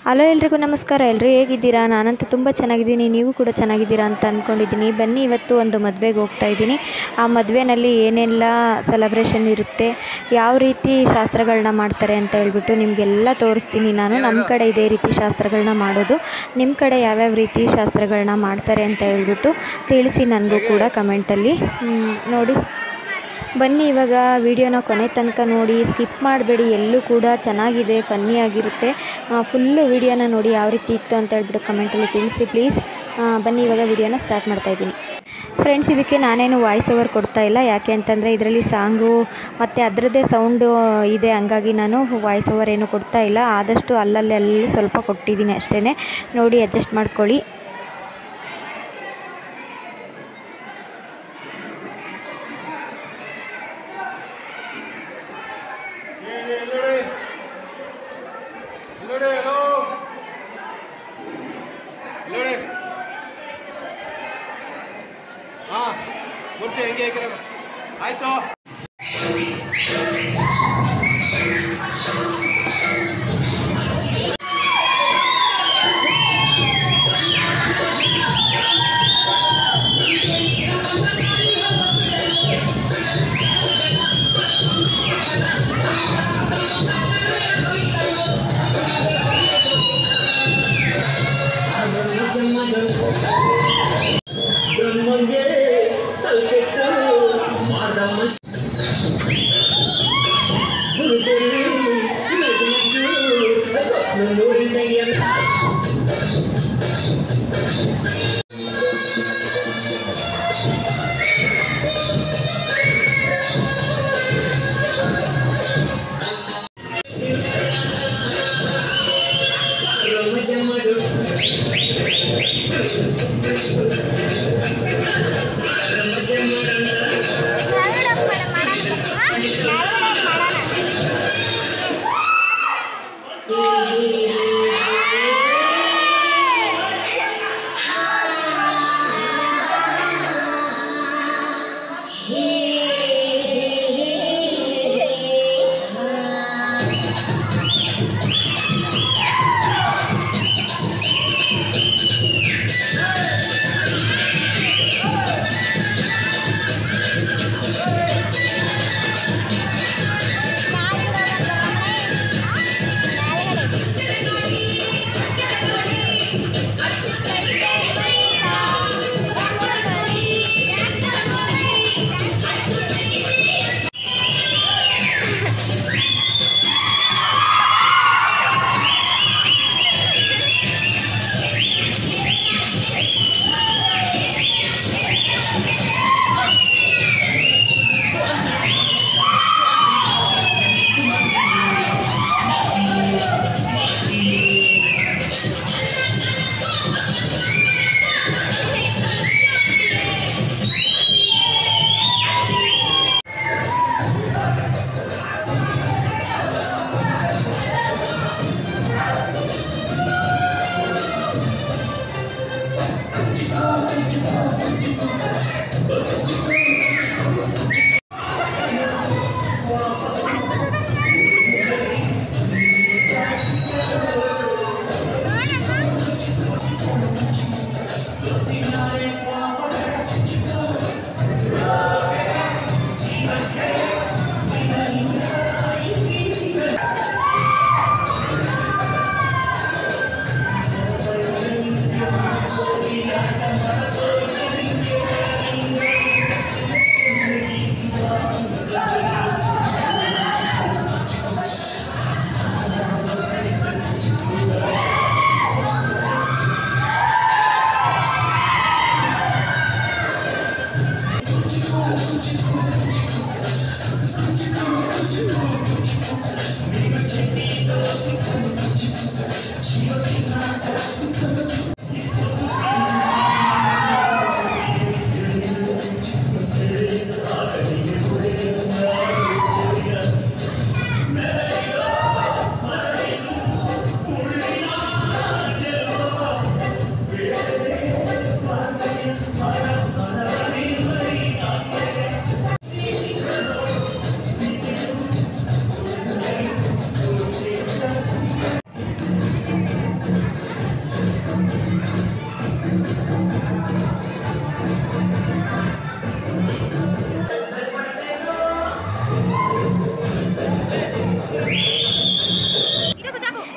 Hello ಎಲ್ರಿಗೂ ನಮಸ್ಕಾರ. ಎಲ್ಲರೂ ಹೇಗಿದ್ದೀರಾ? ನಾನಂತೂ ತುಂಬ ಚೆನ್ನಾಗಿದ್ದೀನಿ. ನೀವು ಕೂಡ ಚೆನ್ನಾಗಿದ್ದೀರಾ ಅಂತ ಅಂದ್ಕೊಂಡಿದ್ದೀನಿ. ಬನ್ನಿ, ಇವತ್ತು ಒಂದು ಮದುವೆಗೆ ಹೋಗ್ತಾ ಇದ್ದೀನಿ. ಆ ಮದುವೆಯಲ್ಲಿ ಏನೆಲ್ಲ ಸೆಲೆಬ್ರೇಷನ್ ಇರುತ್ತೆ, ಯಾವ ರೀತಿ ಶಾಸ್ತ್ರಗಳನ್ನ ಮಾಡ್ತಾರೆ ಅಂತ ಹೇಳ್ಬಿಟ್ಟು ನಿಮಗೆಲ್ಲ ತೋರಿಸ್ತೀನಿ ನಾನು. ನಮ್ಮ ಕಡೆ ಇದೇ ರೀತಿ ಶಾಸ್ತ್ರಗಳನ್ನ ಮಾಡೋದು. ನಿಮ್ಮ ಕಡೆ ಯಾವ್ಯಾವ ರೀತಿ ಶಾಸ್ತ್ರಗಳನ್ನ ಮಾಡ್ತಾರೆ ಅಂತ ಹೇಳ್ಬಿಟ್ಟು ತಿಳಿಸಿ ನನಗೂ ಕೂಡ ಕಮೆಂಟಲ್ಲಿ. ನೋಡಿ, ಬನ್ನಿ ಇವಾಗ ವಿಡಿಯೋನ ಕೊನೆ ತನಕ ನೋಡಿ, ಸ್ಕಿಪ್ ಮಾಡಬೇಡಿ. ಎಲ್ಲೂ ಕೂಡ ಚೆನ್ನಾಗಿದೆ, ಫನ್ನಿ ಆಗಿರುತ್ತೆ. ಫುಲ್ಲು ವಿಡಿಯೋನ ನೋಡಿ ಯಾವ ರೀತಿ ಇತ್ತು ಅಂತ ಹೇಳ್ಬಿಟ್ಟು ಕಮೆಂಟಲ್ಲಿ ತಿಳಿಸಿ ಪ್ಲೀಸ್. ಬನ್ನಿ ಇವಾಗ ವಿಡಿಯೋನ ಸ್ಟಾರ್ಟ್ ಮಾಡ್ತಾಯಿದ್ದೀನಿ. ಫ್ರೆಂಡ್ಸ್, ಇದಕ್ಕೆ ನಾನೇನು ವಾಯ್ಸ್ ಓವರ್ ಕೊಡ್ತಾ ಇಲ್ಲ. ಯಾಕೆ ಅಂತಂದರೆ ಇದರಲ್ಲಿ ಸಾಂಗು ಮತ್ತು ಅದರದ್ದೇ ಸೌಂಡು ಇದೆ, ಹಂಗಾಗಿ ನಾನು ವಾಯ್ಸ್ ಓವರ್ ಏನು ಕೊಡ್ತಾ ಇಲ್ಲ. ಆದಷ್ಟು ಅಲ್ಲಲ್ಲಿ ಸ್ವಲ್ಪ ಕೊಟ್ಟಿದ್ದೀನಿ ಅಷ್ಟೇ. ನೋಡಿ, ಅಡ್ಜಸ್ಟ್ ಮಾಡ್ಕೊಳ್ಳಿ. ಆಯ್ತು.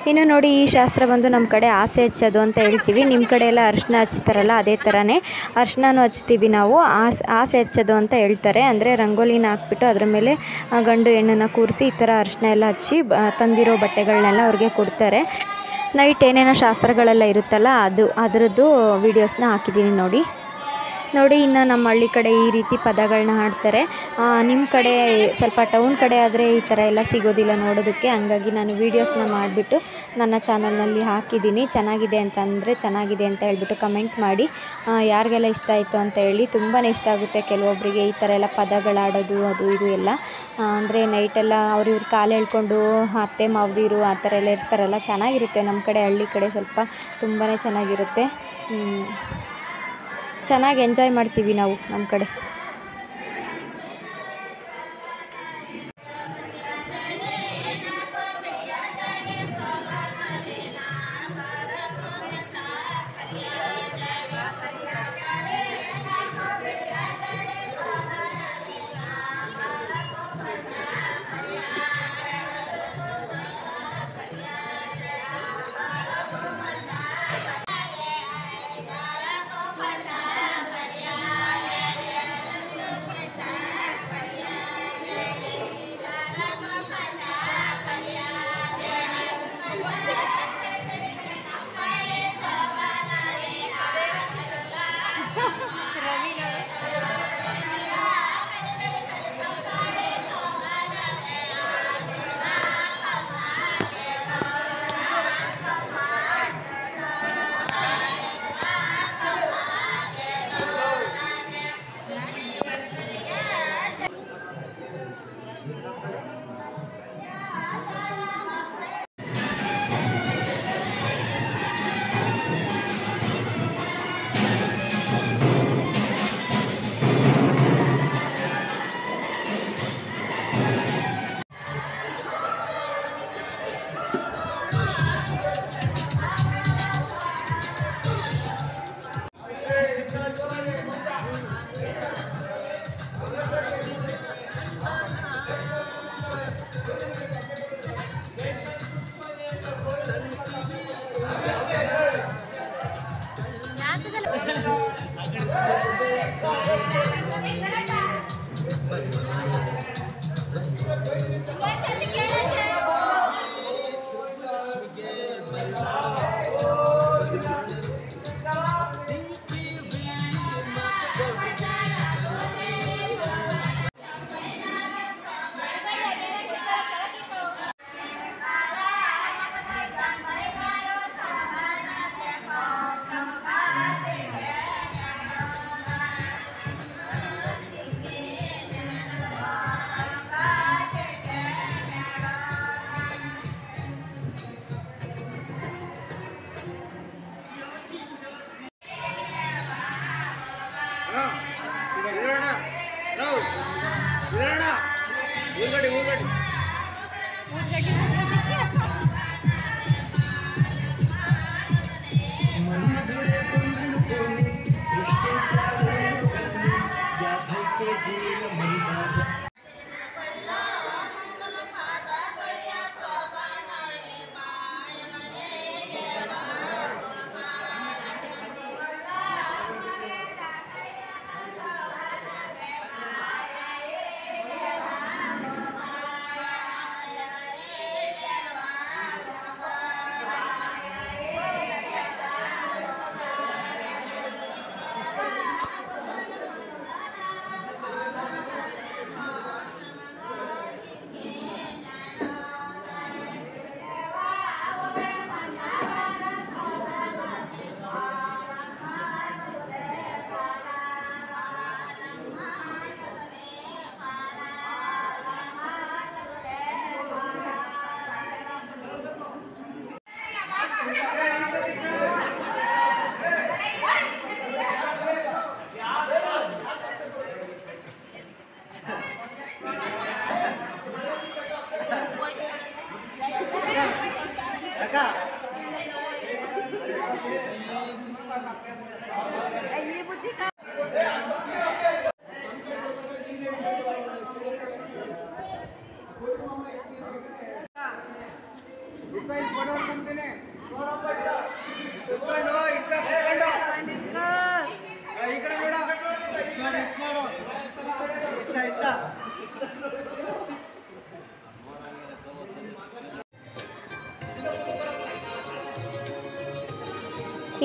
ಇನ್ನು ನೋಡಿ, ಈ ಶಾಸ್ತ್ರ ಬಂದು ನಮ್ಮ ಕಡೆ ಆಸೆ ಹಚ್ಚೋದು ಅಂತ ಹೇಳ್ತೀವಿ. ನಿಮ್ಮ ಕಡೆ ಎಲ್ಲ ಅರಿಶಿನ ಹಚ್ತಾರಲ್ಲ, ಅದೇ ಥರನೇ ಅರಿಶಿನೂ ಹಚ್ತೀವಿ ನಾವು. ಆಸೆ ಹಚ್ಚೋದು ಅಂತ ಹೇಳ್ತಾರೆ. ಅಂದರೆ ರಂಗೋಲಿನ ಹಾಕ್ಬಿಟ್ಟು ಅದ್ರ ಮೇಲೆ ಗಂಡು ಹೆಣ್ಣನ್ನು ಕೂರಿಸಿ ಈ ಥರ ಅರಿಶಿನ ಎಲ್ಲ ಹಚ್ಚಿ ತಂದಿರೋ ಬಟ್ಟೆಗಳನ್ನೆಲ್ಲ ಅವ್ರಿಗೆ ಕೊಡ್ತಾರೆ. ನೈಟ್ ಏನೇನೋ ಶಾಸ್ತ್ರಗಳೆಲ್ಲ ಇರುತ್ತಲ್ಲ, ಅದರದ್ದು ವೀಡಿಯೋಸ್ನ ಹಾಕಿದ್ದೀನಿ ನೋಡಿ. ಇನ್ನು ನಮ್ಮ ಹಳ್ಳಿ ಕಡೆ ಈ ರೀತಿ ಪದಗಳನ್ನ ಹಾಡ್ತಾರೆ. ನಿಮ್ಮ ಕಡೆ ಸ್ವಲ್ಪ ಟೌನ್ ಕಡೆ ಆದರೆ ಈ ಥರ ಎಲ್ಲ ಸಿಗೋದಿಲ್ಲ ನೋಡೋದಕ್ಕೆ. ಹಂಗಾಗಿ ನಾನು ವೀಡಿಯೋಸ್ನ ಮಾಡಿಬಿಟ್ಟು ನನ್ನ ಚಾನಲ್ನಲ್ಲಿ ಹಾಕಿದ್ದೀನಿ. ಚೆನ್ನಾಗಿದೆ ಅಂತಂದರೆ ಚೆನ್ನಾಗಿದೆ ಅಂತ ಹೇಳ್ಬಿಟ್ಟು ಕಮೆಂಟ್ ಮಾಡಿ. ಯಾರಿಗೆಲ್ಲ ಇಷ್ಟ ಆಯಿತು ಅಂತ ಹೇಳಿ. ತುಂಬಾ ಇಷ್ಟ ಆಗುತ್ತೆ ಕೆಲವೊಬ್ಬರಿಗೆ ಈ ಥರ ಎಲ್ಲ ಪದಗಳಾಡೋದು, ಅದು ಇದು ಎಲ್ಲ. ಅಂದರೆ ನೈಟೆಲ್ಲ ಇವ್ರ ಕಾಲು ಎಳ್ಕೊಂಡು ಅತ್ತೆ ಮಾವದಿರು ಆ ಥರ ಎಲ್ಲ ಇರ್ತಾರಲ್ಲ, ಚೆನ್ನಾಗಿರುತ್ತೆ. ನಮ್ಮ ಕಡೆ ಹಳ್ಳಿ ಕಡೆ ಸ್ವಲ್ಪ ತುಂಬಾ ಚೆನ್ನಾಗಿರುತ್ತೆ. ಚೆನ್ನಾಗಿ ಎಂಜಾಯ್ ಮಾಡ್ತೀವಿ ನಾವು ನಮ್ಮ ಕಡೆ.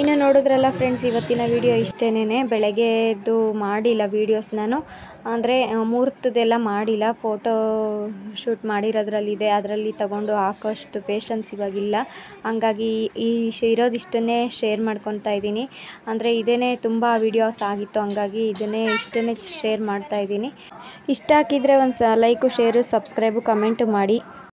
ಇನ್ನು ನೋಡಿದ್ರಲ್ಲ ಫ್ರೆಂಡ್ಸ್, ಇವತ್ತಿನ ವಿಡಿಯೋ ಇಷ್ಟೇನೆ. ಬೆಳಗ್ಗೆ ಎದ್ದು ಮಾಡಿಲ್ಲ ವೀಡಿಯೋಸ್ ನಾನು, ಅಂದರೆ ಮುಹೂರ್ತದೆಲ್ಲ ಮಾಡಿಲ್ಲ. ಫೋಟೋ ಶೂಟ್ ಮಾಡಿರೋದ್ರಲ್ಲಿದೆ, ಅದರಲ್ಲಿ ತಗೊಂಡು ಹಾಕೋಷ್ಟು ಪೇಷನ್ಸ್ ಇವಾಗಿಲ್ಲ. ಹಂಗಾಗಿ ಇರೋದಿಷ್ಟನ್ನೇ ಶೇರ್ ಮಾಡ್ಕೊತಾ ಇದ್ದೀನಿ. ಅಂದರೆ ಇದೇ ತುಂಬ ವೀಡಿಯೋಸ್ ಆಗಿತ್ತು, ಹಂಗಾಗಿ ಇಷ್ಟನ್ನೇ ಶೇರ್ ಮಾಡ್ತಾಯಿದ್ದೀನಿ. ಇಷ್ಟ ಹಾಕಿದರೆ ಒಂದು ಲೈಕು, ಶೇರು, ಸಬ್ಸ್ಕ್ರೈಬು, ಕಮೆಂಟು ಮಾಡಿ.